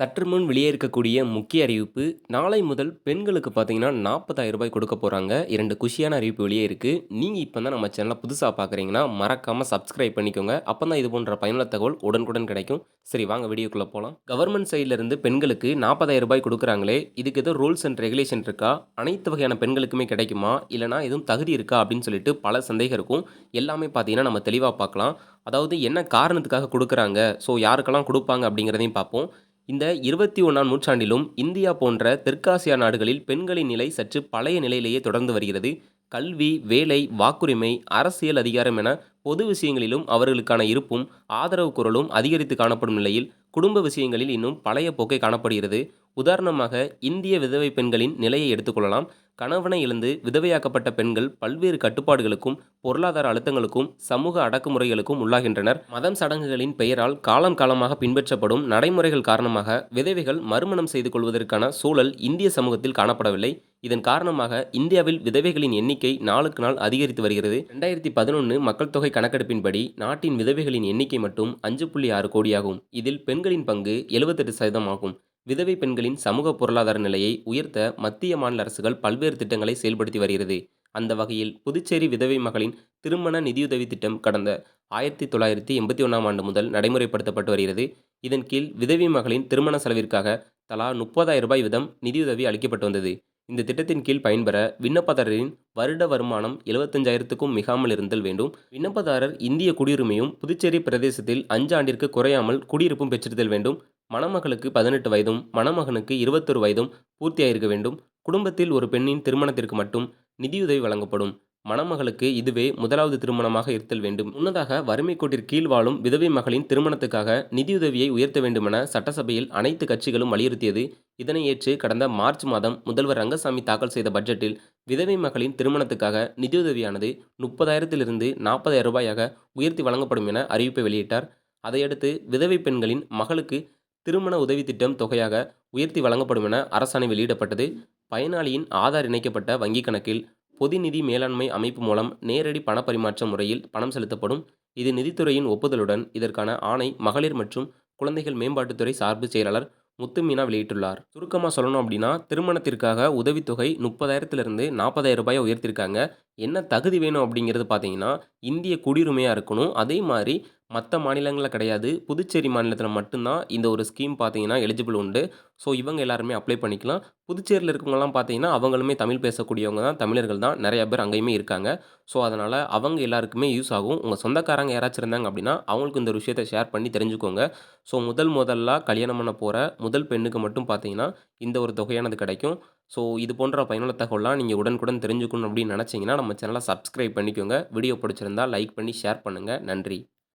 சற்று முன் வெளியே இருக்கக்கூடிய முக்கிய அறிவிப்பு, நாளை முதல் பெண்களுக்கு பார்த்தீங்கன்னா, ரூ. 40,000 கொடுக்க போறாங்க. 2 குஷியான அறிவிப்பு வெளியே இருக்கு. நீங்க இப்ப தான் நம்ம சேனல புதுசா பார்க்குறீங்கன்னா, மறக்காம சப்ஸ்கிரைப் பண்ணிக்கோங்க. அப்பதான் இது போன்ற பயனுள்ள தகவல் உடனுக்குடன் கிடைக்கும். சரி வாங்க வீடியோக்குள்ள போலாம். கவர்ன்மென்ட் சைட்ல இருந்து பெண்களுக்கு ரூ. 40,000 குடுக்குறாங்களே, இதுக்கு ஏதோ ரூல்ஸ் அண்ட் ரெகுலேஷன் இருக்கா? அனைத்து வகையான பெண்களுக்குமே கிடைக்குமா? இல்லன்னா எதுவும் தகுதி இருக்கா? அப்படின்னு சொல்லிட்டு பல சந்தேகம் இருக்கும். எல்லாமே பார்த்தீங்கன்னா, நம்ம தெளிவா பார்க்கலாம். அதாவது என்ன காரணத்துக்காக குடுக்குறாங்க? ஸோ யாருக்கெல்லாம் குடுப்பாங்க? அப்படிங்கிறதையும் பார்ப்போம். இந்த 21ஆம் நூற்றாண்டிலும் இந்தியா போன்ற தெற்காசியா நாடுகளில் பெண்களின் நிலை சற்று பழைய நிலையிலேயே தொடர்ந்து வருகிறது. கல்வி, வேலை, வாக்குரிமை, அரசியல் அதிகாரம் என பொது விஷயங்களிலும் அவர்களுக்கான இருப்பும் ஆதரவு குரலும் அதிகரித்து காணப்படும் நிலையில், குடும்ப விஷயங்களில் இன்னும் பழைய போக்கே காணப்படுகிறது. உதாரணமாக இந்திய விதவை பெண்களின் நிலையை எடுத்துக்கொள்ளலாம். கணவனை இழந்து விதவையாக்கப்பட்ட பெண்கள் பல்வேறு கட்டுப்பாடுகளுக்கும், பொருளாதார அழுத்தங்களுக்கும், சமூக அடக்குமுறைகளுக்கும் உள்ளாகின்றனர். மதம் சடங்குகளின் பெயரால் காலம் காலமாக பின்பற்றப்படும் நடைமுறைகள் காரணமாக விதவைகள் மறுமணம் செய்து கொள்வதற்கான சூழல் இந்திய சமூகத்தில் காணப்படவில்லை. இதன் காரணமாக இந்தியாவில் விதவைகளின் எண்ணிக்கை நாளுக்கு நாள் அதிகரித்து வருகிறது. 2011 மக்கள் தொகை கணக்கெடுப்பின்படி நாட்டின் விதவைகளின் எண்ணிக்கை மட்டும் 5.6 கோடியாகும். இதில் பெண்களின் பங்கு 78% ஆகும். விதவை பெண்களின் சமூக பொருளாதார நிலையை உயர்த்த மத்திய மாநில அரசுகள் பல்வேறு திட்டங்களை செயல்படுத்தி வருகிறது. அந்த வகையில் புதுச்சேரி விதவை மகளின் திருமண நிதியுதவி திட்டம் கடந்த 1981ஆம் ஆண்டு முதல் நடைமுறைப்படுத்தப்பட்டு வருகிறது. இதன் கீழ் விதவை மகளின் திருமண செலவிற்காக தலா ரூ. 30,000 வீதம் நிதியுதவி அளிக்கப்பட்டு வந்தது. இந்த திட்டத்தின் கீழ் பயன்பெற விண்ணப்பதாரரின் வருட வருமானம் 75,000க்கும் மிகாமல் இருந்தல் வேண்டும். விண்ணப்பதாரர் இந்திய குடியுரிமையும் புதுச்சேரி பிரதேசத்தில் 5 ஆண்டிற்கு குறையாமல் குடியிருப்பும் பெற்றிருத்தல் வேண்டும். மணமகளுக்கு 18 வயதும் மணமகனுக்கு 21 வயதும் பூர்த்தியாயிருக்க வேண்டும். குடும்பத்தில் ஒரு பெண்ணின் திருமணத்திற்கு மட்டும் நிதியுதவி வழங்கப்படும். மணமகளுக்கு இதுவே முதலாவது திருமணமாக இருத்தல் வேண்டும். முன்னதாக வறுமை கோட்டிற்கு கீழ் வாழும் விதவை மகளின் திருமணத்துக்காக நிதியுதவியை உயர்த்த வேண்டுமென சட்டசபையில் அனைத்து கட்சிகளும் வலியுறுத்தியது. இதனை ஏற்று கடந்த மார்ச் மாதம் முதல்வர் ரங்கசாமி தாக்கல் செய்த பட்ஜெட்டில் விதவை மகளின் திருமணத்துக்காக நிதியுதவியானது 30,000 40,000 உயர்த்தி வழங்கப்படும் என அறிவிப்பை வெளியிட்டார். அதையடுத்து விதவை பெண்களின் மகளுக்கு திருமண உதவி திட்டம் தொகையாக உயர்த்தி வழங்கப்படும் என அரசாணை வெளியிடப்பட்டது. பயனாளியின் ஆதார் இணைக்கப்பட்ட வங்கிக் கணக்கில் பொது நிதி மேலாண்மை அமைப்பு மூலம் நேரடி பணப்பரிமாற்ற முறையில் பணம் செலுத்தப்படும். இது நிதித்துறையின் ஒப்புதலுடன் இதற்கான ஆணை மகளிர் மற்றும் குழந்தைகள் மேம்பாட்டுத்துறை சார்பு செயலாளர் முத்துமீனா வெளியிட்டுள்ளார். சுருக்கமா சொல்லணும் அப்படின்னா, திருமணத்திற்காக உதவித்தொகை 30,000 40,000 உயர்த்தியிருக்காங்க. என்ன தகுதி வேணும் அப்படிங்கிறது பார்த்தீங்கன்னா, இந்திய குடியுரிமையா இருக்கணும். அதே மாரி மத்த மாநிலங்கள்ல கிடையாது. புதுச்சேரி மாநிலத்தில மட்டும் தான் இந்த ஒரு ஸ்கீம் பார்த்தீங்கன்னா எலிஜிபிள் உண்டு. ஸோ இவங்க எல்லாருமே அப்ளை பண்ணிக்கலாம். புதுச்சேரியில இருக்கவங்கலாம் பார்த்தீங்கன்னா, அவங்களுமே தமிழ் பேசக்கூடியவங்க தான், தமிழர்கள் தான். நெறைய பேர் அங்கேயுமே இருக்காங்க. ஸோ அதனால அவங்க எல்லாருக்குமே யூஸ் ஆகும். உங்க சொந்தக்காரங்க யாராச்சும் இருந்தாங்க அப்படின்னா, அவங்களுக்கு இந்த ஒரு விஷயத்த ஷேர் பண்ணி தெரிஞ்சுக்கோங்க. ஸோ முதலா கல்யாணம் பண்ண போற முதல் பெண்ணுக்கு மட்டும் பார்த்தீங்கன்னா, இந்த ஒரு தொகையானது கிடைக்கும். ஸோ இது போன்ற பயனுள்ள தகவல்லாம் நீங்க உடனுக்குடன் தெரிஞ்சுக்கணும் அப்படின்னு நெனச்சீங்கன்னா, நம்ம சேனல சப்ஸ்கிரைப் பண்ணிக்கோங்க. வீடியோ பிடிச்சிருந்தா லைக் பண்ணி ஷேர் பண்ணுங்க. நன்றி.